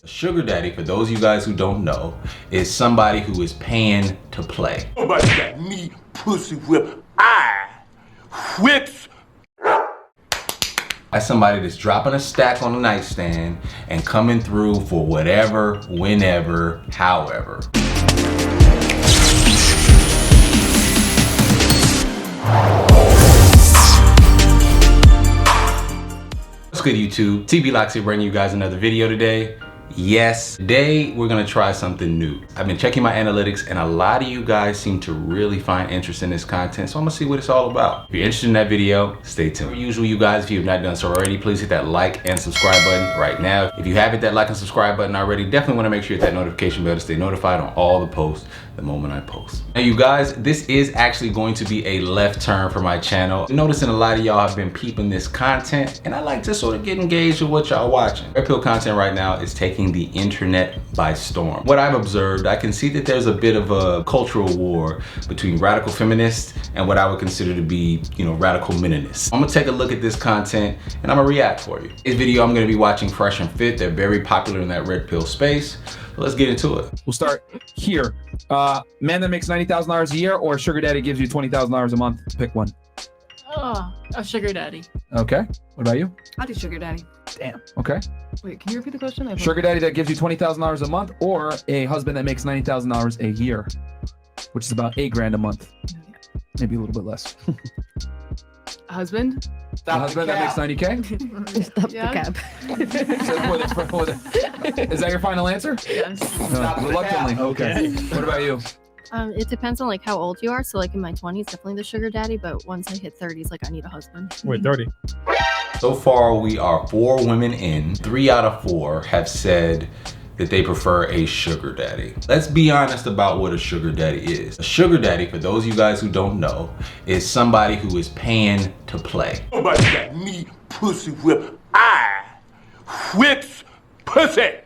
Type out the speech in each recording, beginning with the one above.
A sugar daddy, for those of you guys who don't know, is somebody who is paying to play. Nobody got me pussy whip. I whips. That's somebody that's dropping a stack on the nightstand and coming through for whatever, whenever, however. What's good, YouTube? TV Locks here, bringing you guys another video today. Yes, today we're gonna try something new. I've been checking my analytics and a lot of you guys seem to really find interest in this content, so I'm gonna see what it's all about. If you're interested in that video, stay tuned. As usual, you guys, if you have not done so already, please hit that like and subscribe button right now. If you have hit that like and subscribe button already, definitely wanna make sure you hit that notification bell to stay notified on all the posts the moment I post. Now you guys, this is actually going to be a left turn for my channel. I'm noticing a lot of y'all have been peeping this content and I like to sort of get engaged with what y'all watching. Red pill content right now is taking the internet by storm. What I've observed, I can see that there's a bit of a cultural war between radical feminists and what I would consider to be, radical meninists. I'm gonna take a look at this content and I'm gonna react for you. This video, I'm gonna be watching Fresh and Fit. They're very popular in that red pill space. So let's get into it. We'll start here. Man that makes $90,000 a year or sugar daddy gives you $20,000 a month. Pick one. Oh, a sugar daddy. Okay. What about you? I'll do sugar daddy. Damn. Okay. Wait, can you repeat the question? Sugar daddy that gives you $20,000 a month or a husband that makes $90,000 a year, which is about $8,000 a month. Maybe a little bit less. A husband? A husband that makes $90K? Stop the cap. Is that your final answer? Yes. Reluctantly. Okay. What about you? It depends on how old you are. So in my 20s, definitely the sugar daddy. But once I hit 30s, I need a husband. Wait, 30. So far, we are 4 women in. 3 out of 4 have said that they prefer a sugar daddy. Let's be honest about what a sugar daddy is. A sugar daddy, for those of you guys who don't know, is somebody who is paying to play. Nobody got me pussy whip. I whips pussy.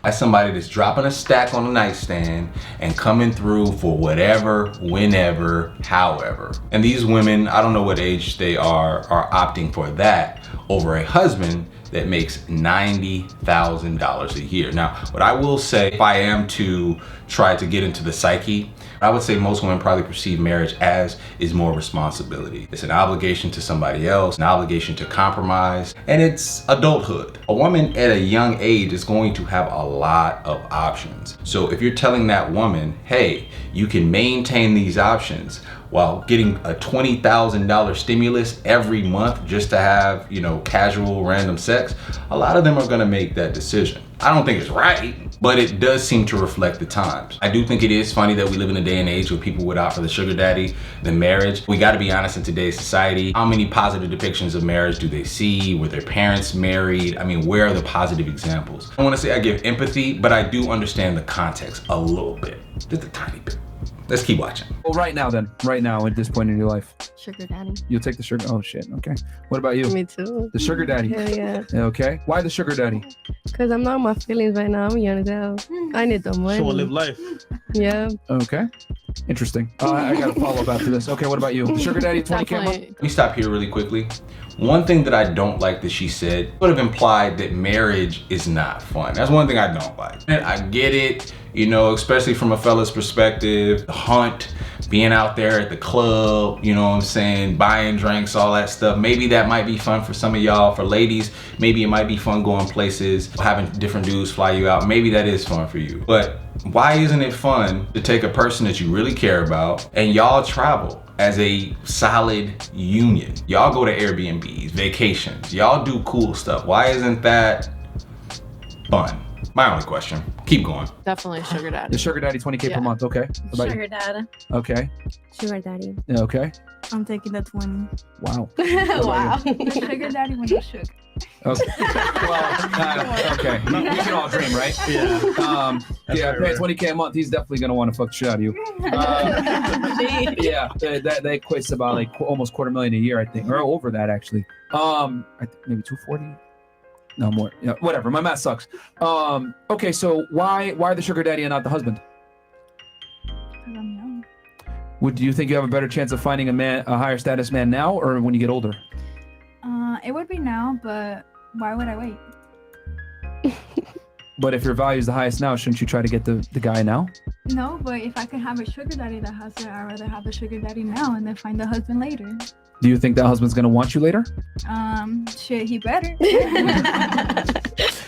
That's somebody that's dropping a stack on the nightstand and coming through for whatever, whenever, however. And these women, I don't know what age they are opting for that over a husband that makes $90,000 a year. Now, what I will say, if I am to try to get into the psyche, I would say most women probably perceive marriage as is more responsibility. It's an obligation to somebody else, an obligation to compromise, and it's adulthood. A woman at a young age is going to have a lot of options. So if you're telling that woman, hey, you can maintain these options while getting a $20,000 stimulus every month just to have, casual random sex, a lot of them are gonna make that decision. I don't think it's right, but it does seem to reflect the times. I do think it is funny that we live in a day and age where people would opt for the sugar daddy than marriage. We gotta be honest in today's society. How many positive depictions of marriage do they see? Were their parents married? I mean, where are the positive examples? I wanna say I give empathy, but I do understand the context a little bit, just a tiny bit. Let's keep watching. Well, right now at this point in your life. Sugar daddy. You'll take the sugar. Oh shit. Okay. What about you? Me too. The sugar daddy. Hell yeah. Okay. Why the sugar daddy? Because I'm not in my feelings right now. I'm young as hell. I need the money. She wanna live life. Yeah. Okay. Interesting. I got a follow up after this. Okay. What about you? Sugar daddy, 20K a month? Let me stop here really quickly. One thing that I don't like that she said would have implied that marriage is not fun. That's one thing I don't like. And I get it, especially from a fella's perspective, the hunt, being out there at the club, buying drinks, all that stuff. Maybe that might be fun for some of y'all. For ladies, maybe it might be fun going places, having different dudes fly you out. Maybe that is fun for you. But why isn't it fun to take a person that you really care about and y'all travel as a solid union? Y'all go to Airbnbs, vacations, y'all do cool stuff. Why isn't that fun? My only question. Keep going. Definitely a sugar daddy. The sugar daddy, 20K per month. Okay. What about Sugar daddy. you? Okay. Sugar daddy. Yeah, okay. I'm taking the 20. Wow. Wow. Sugar daddy when you're shook. Okay. Well, okay. We can all dream, right? Yeah. Paying 20K a month, he's definitely gonna want to fuck the shit out of you. Yeah, that equates to about almost $250,000 a year, I think, or over that actually. I think maybe 240. No more. Yeah, whatever. My math sucks. Okay, so why the sugar daddy and not the husband? Because I'm young. Do you think you have a better chance of finding a higher status man now or when you get older? It would be now, but why would I wait? But if your value is the highest now, shouldn't you try to get the guy now? No, but if I can have a sugar daddy that has it, I'd rather have a sugar daddy now and then find a husband later. Do you think that husband's gonna want you later? Shit, he better.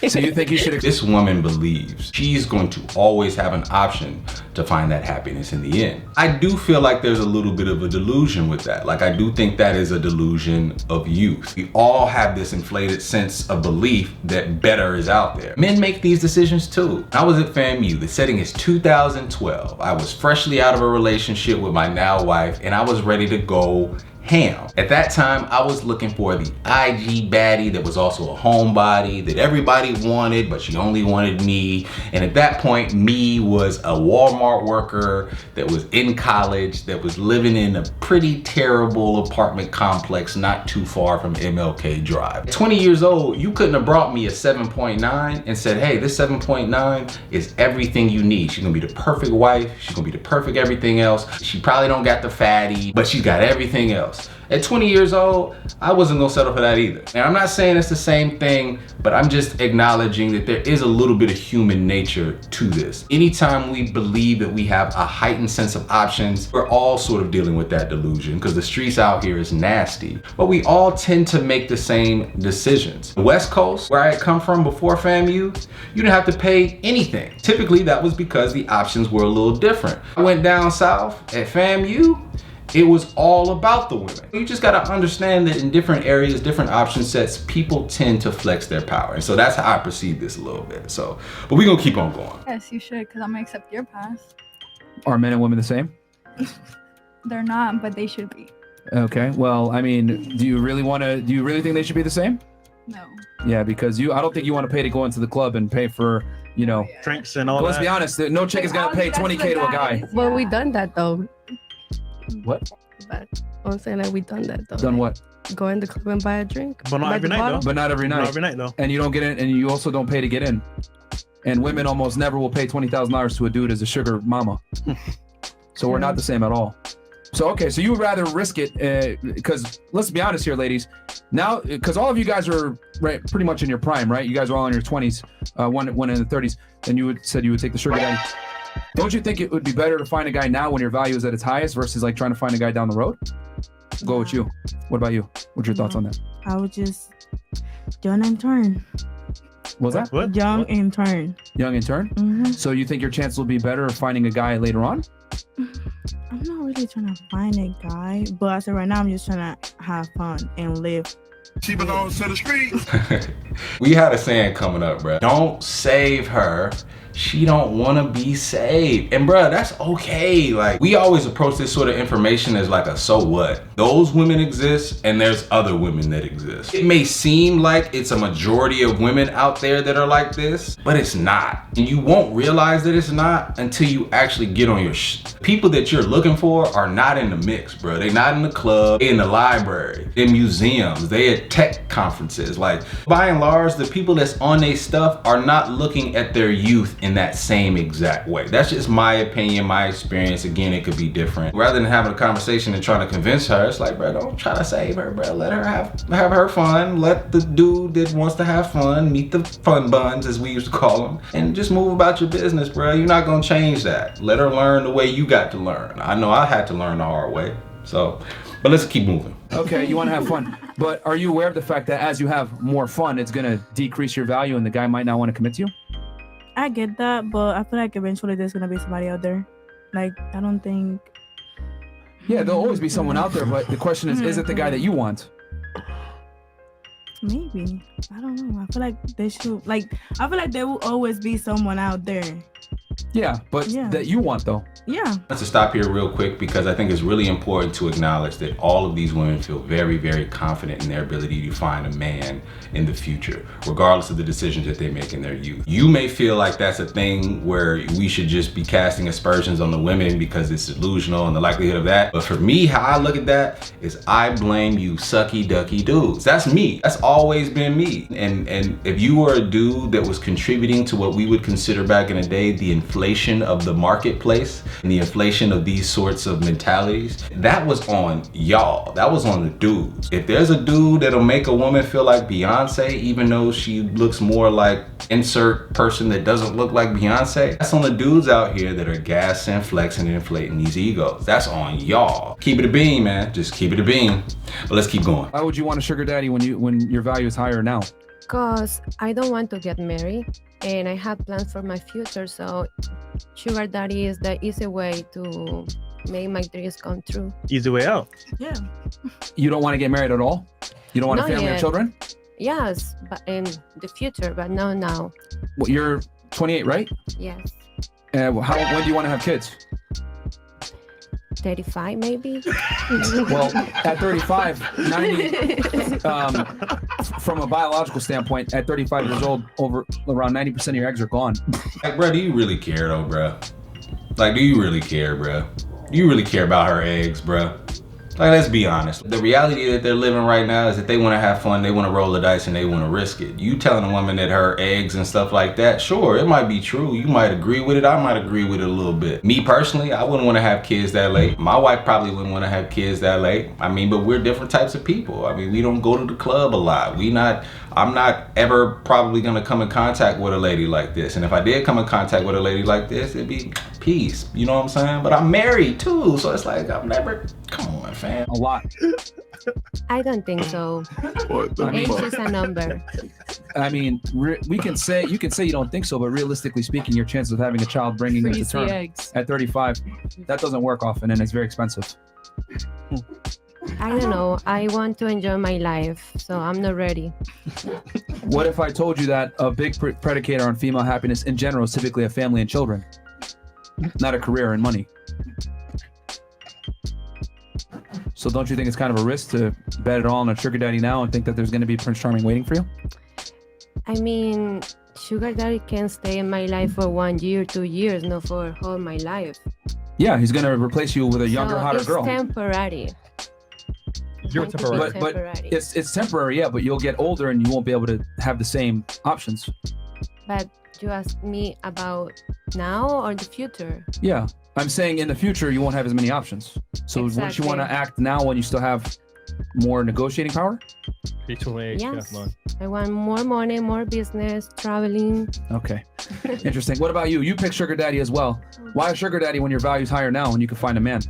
So you think you should? This woman believes she's going to always have an option to find that happiness in the end. I do feel like there's a little bit of a delusion with that. Like, I do think that is a delusion of youth. We all have this inflated sense of belief that better is out there. Men make these decisions too. I was at FAMU. The setting is 2012. I was freshly out of a relationship with my now wife, and I was ready to go ham. At that time, I was looking for the IG baddie that was also a homebody that everybody wanted, but she only wanted me. And at that point, me was a Walmart worker that was in college, that was living in a pretty terrible apartment complex not too far from MLK Drive. At 20 years old, you couldn't have brought me a 7.9 and said, hey, this 7.9 is everything you need. She's gonna be the perfect wife. She's gonna be the perfect everything else. She probably don't got the fatty, but she's got everything else. At 20 years old, I wasn't gonna settle for that either. Now, I'm not saying it's the same thing, but I'm just acknowledging that there is a little bit of human nature to this. Anytime we believe that we have a heightened sense of options, we're all sort of dealing with that delusion because the streets out here is nasty. But we all tend to make the same decisions. The West Coast, where I had come from before FAMU, you didn't have to pay anything. Typically, that was because the options were a little different. I went down south at FAMU, it was all about the women. You just gotta understand that in different areas, different option sets, people tend to flex their power. And so that's how I perceive this a little bit. So, but we're gonna keep on going. Yes, you should, because I'm gonna accept your past. Are men and women the same? They're not, but they should be. Okay. Well, I mean, do you really think they should be the same? No. Yeah, because I don't think you want to pay to go into the club and pay for, drinks and all let's that. be honest, no chick is gonna pay 20K to a guy. Well, we done that though. What? But I'm saying that we done that though. Done what? Go in the club and buy a drink. But not buy every the night bottle. though. But not every night. Not every night though. And you don't get in, and you also don't pay to get in. And women almost never will pay $20,000 to a dude as a sugar mama. So we're not the same at all. So, okay, so you would rather risk it, because let's be honest here, ladies. Now, because all of you guys are pretty much in your prime, right? You guys are all in your 20s, one in the 30s, and you said you would take the sugar daddy. Don't you think it would be better to find a guy now when your value is at its highest versus like trying to find a guy down the road? Go with you. What about you? What's your thoughts on that? I would just young and turn. What was that? What? Young and turn. Young in turn? Mm-hmm. So you think your chance will be better of finding a guy later on? I'm not really trying to find a guy, but I said right now I'm just trying to have fun and live. She belongs to the streets. We had a saying coming up, bruh. Don't save her. She don't want to be saved. And bruh, that's okay. Like, we always approach this sort of information as like a so what. Those women exist and there's other women that exist. It may seem like it's a majority of women out there that are like this, but it's not. And you won't realize that it's not until you actually get on your people that you're looking for are not in the mix, bro. They not in the club, they in the library, in museums, they at tech conferences. Like, by and large, the people that's on their stuff are not looking at their youth in that same exact way. That's just my opinion, my experience. Again, it could be different. Rather than having a conversation and trying to convince her, it's like, bro, don't try to save her, bro. Let her have her fun. Let the dude that wants to have fun meet the fun buns, as we used to call them, and just move about your business, bro. You're not gonna change that. Let her learn the way you got to learn. I know I had to learn the hard way. So, but let's keep moving. Okay, you want to have fun. But are you aware of the fact that as you have more fun, it's going to decrease your value and the guy might not want to commit to you? I get that, but I feel like eventually there's gonna be somebody out there. Like, I don't think. Yeah, there'll always be someone out there, but the question is it the guy that you want? Maybe. I don't know. I feel like they should. Like, I feel like there will always be someone out there. Yeah, but that you want though. Yeah. Let's stop here real quick because I think it's really important to acknowledge that all of these women feel very, very confident in their ability to find a man in the future, regardless of the decisions that they make in their youth. You may feel like that's a thing where we should just be casting aspersions on the women because it's delusional and the likelihood of that. But for me, how I look at that is I blame you sucky ducky dudes. That's me. That's always been me. And if you were a dude that was contributing to what we would consider back in the day the inflated inflation of the marketplace and the inflation of these sorts of mentalities, that was on y'all. That was on the dudes. If there's a dude that'll make a woman feel like Beyonce, even though she looks more like insert person that doesn't look like Beyonce, that's on the dudes out here that are gassing, flexing, and inflating these egos. That's on y'all. Keep it a beam, man. Just keep it a beam. But let's keep going. Why would you want a sugar daddy when your value is higher now? Because I don't want to get married and I have plans for my future. So sugar daddy is the easy way to make my dreams come true. Easy way out. Yeah. You don't want to get married at all? You don't want a Not family or yet. children? Yes, but in the future, but no now. Well, you're 28, right? Yes. When do you want to have kids? 35 maybe. Well, at 35, 90, from a biological standpoint, at 35 years old, around 90% of your eggs are gone. Like, bro, do you really care though, bro? Like, do you really care, bro? Do you really care about her eggs, bro? Like, let's be honest. The reality that they're living right now is that they want to have fun, they want to roll the dice, and they want to risk it. You telling a woman that her eggs and stuff like that, sure, it might be true. You might agree with it. I might agree with it a little bit. Me personally, I wouldn't want to have kids that late. My wife probably wouldn't want to have kids that late. I mean, but we're different types of people. I mean, we don't go to the club a lot. I'm not ever probably going to come in contact with a lady like this. And if I did come in contact with a lady like this, it'd be peace. You know what I'm saying? But I'm married too. So it's like, I'm never, come on, fam. A lot. I don't think so. What the Age fuck? is a number. I mean, you can say you don't think so, but realistically speaking, your chances of having a child bringing them to Crazy term eggs. at 35, that doesn't work often, and it's very expensive. I don't know. I want to enjoy my life, so I'm not ready. What if I told you that a big predicator on female happiness in general is typically a family and children, not a career and money? So don't you think it's kind of a risk to bet it all on a sugar daddy now and think that there's going to be Prince Charming waiting for you? I mean, sugar daddy can stay in my life for 1 year, 2 years, not for whole my life. Yeah, he's going to replace you with a younger, So hotter it's girl. temporary. You're It's going to be But temporary. it's temporary, yeah, but you'll get older and you won't be able to have the same options. But you ask me about now or the future? Yeah, I'm saying in the future you won't have as many options. So wouldn't you Exactly. want to act now when you still have more negotiating power? Yes. Come on. I want more money, more business, traveling. Okay, interesting. What about you? You pick sugar daddy as well. Why a sugar daddy when your value's higher now and you can find a man?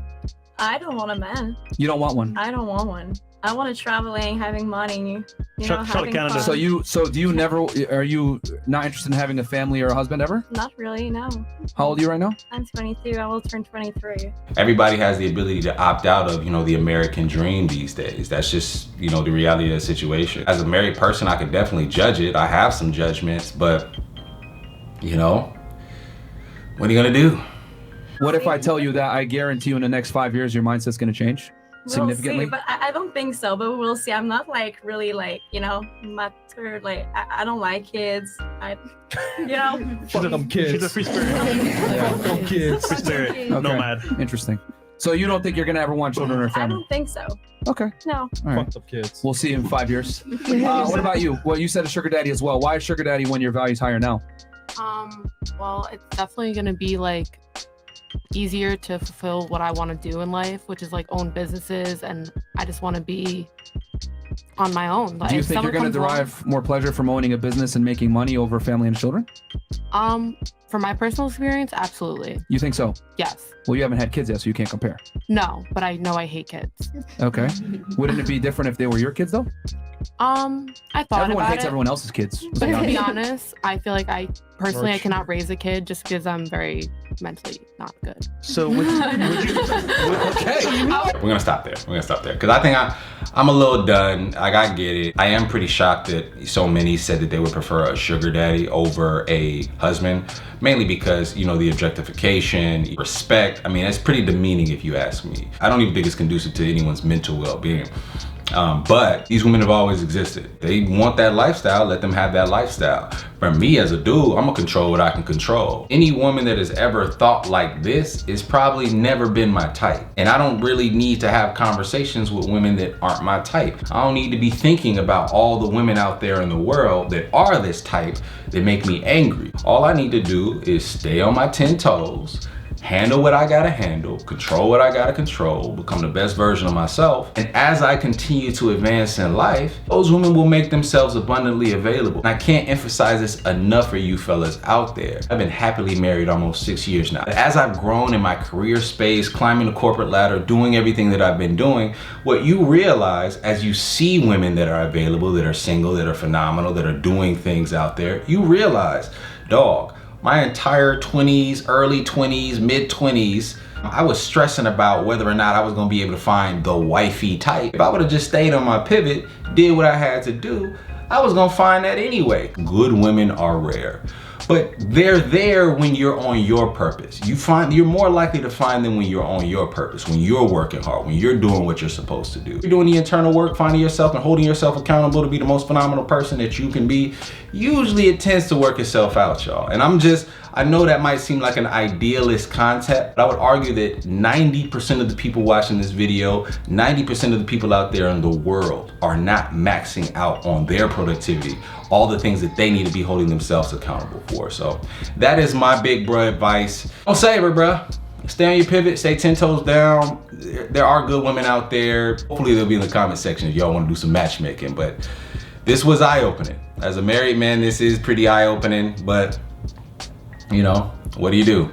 I don't want a man. You don't want one. I don't want one. I want to traveling, having money, Shut having Canada. fun. So do you never? Are you not interested in having a family or a husband ever? Not really, no. How old are you right now? I'm 22. I will turn 23. Everybody has the ability to opt out of, the American dream these days. That's just, the reality of the situation. As a married person, I could definitely judge it. I have some judgments, but, what are you gonna do? What if I tell you that I guarantee you in the next 5 years your mindset's going to change significantly? We'll see, but I don't think so. But we'll see. I'm not really mature. I don't like kids. She's a free spirit. Yeah. Kids. Free spirit. Okay. Nomad. Interesting. So you don't think you're going to ever want children or a I family? don't think so. Okay. No. All right. Fucked up kids. We'll see in 5 years. What about you? Well, you said a sugar daddy as well. Why a sugar daddy when your value's higher now? Well, it's definitely gonna be easier to fulfill what I want to do in life, which is own businesses, and I just want to be on my own. Do you think you're going to derive more pleasure from owning a business and making money over family and children? From my personal experience, absolutely. You think so? Yes. Well, you haven't had kids yet, so you can't compare. No, but I know I hate kids. Okay. Wouldn't it be different if they were your kids, though? I thought Everyone about hates it. everyone else's kids. let's But be to be honest. honest, I feel like I cannot raise a kid just because I'm very mentally not good. So would you Okay. We're gonna stop there. Because I think I'm a little done. I get it. I am pretty shocked that so many said that they would prefer a sugar daddy over a husband, mainly because, the objectification, respect. I mean, it's pretty demeaning if you ask me. I don't even think it's conducive to anyone's mental well-being. But these women have always existed. They want that lifestyle, let them have that lifestyle. For me as a dude, I'm gonna control what I can control. Any woman that has ever thought like this is probably never been my type. And I don't really need to have conversations with women that aren't my type. I don't need to be thinking about all the women out there in the world that are this type that make me angry. All I need to do is stay on my 10 toes, handle what I gotta handle, control what I gotta control, become the best version of myself. And as I continue to advance in life, those women will make themselves abundantly available. And I can't emphasize this enough for you fellas out there. I've been happily married almost 6 years now. As I've grown in my career space, climbing the corporate ladder, doing everything that I've been doing, what you realize as you see women that are available, that are single, that are phenomenal, that are doing things out there, you realize, dog, my entire 20s, early 20s, mid 20s, I was stressing about whether or not I was gonna be able to find the wifey type. If I would've just stayed on my pivot, did what I had to do, I was gonna find that anyway. Good women are rare, but they're there when you're on your purpose. You're more likely to find them when you're on your purpose, when you're working hard, when you're doing what you're supposed to do. You're doing the internal work, finding yourself and holding yourself accountable to be the most phenomenal person that you can be. Usually it tends to work itself out, y'all. And I know that might seem like an idealist concept, but I would argue that 90% of the people watching this video, 90% of the people out there in the world are not maxing out on their productivity, all the things that they need to be holding themselves accountable for. So that is my big bro advice. Don't savor, bro. Stay on your pivot, stay 10 toes down. There are good women out there. Hopefully they'll be in the comment section if y'all want to do some matchmaking, but this was eye-opening. As a married man, this is pretty eye-opening, but you know, what do you do?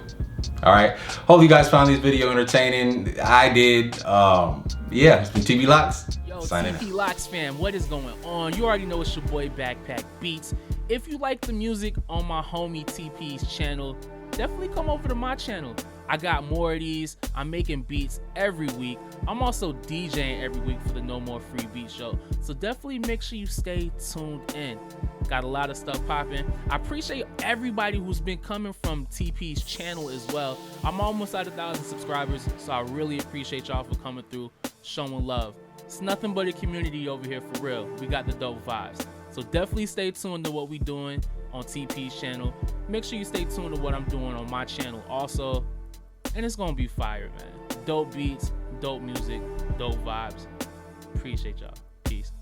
All right, hope you guys found this video entertaining. I did. Yeah, it's been TV Locks. Yo, signing TP out. Locks fam, what is going on? You already know it's your boy Backpack Beatz. If you like the music on my homie TP's channel, definitely come over to my channel. I got more of these. I'm making beats every week. I'm also DJing every week for the No More Free Beat Show. So definitely make sure you stay tuned in. Got a lot of stuff popping. I appreciate everybody who's been coming from TP's channel as well. I'm almost at 1,000 subscribers, so I really appreciate y'all for coming through, showing love. It's nothing but a community over here for real. We got the dope vibes. So definitely stay tuned to what we doing on TP's channel. Make sure you stay tuned to what I'm doing on my channel also. And it's gonna be fire, man. Dope beats, dope music, dope vibes. Appreciate y'all. Peace.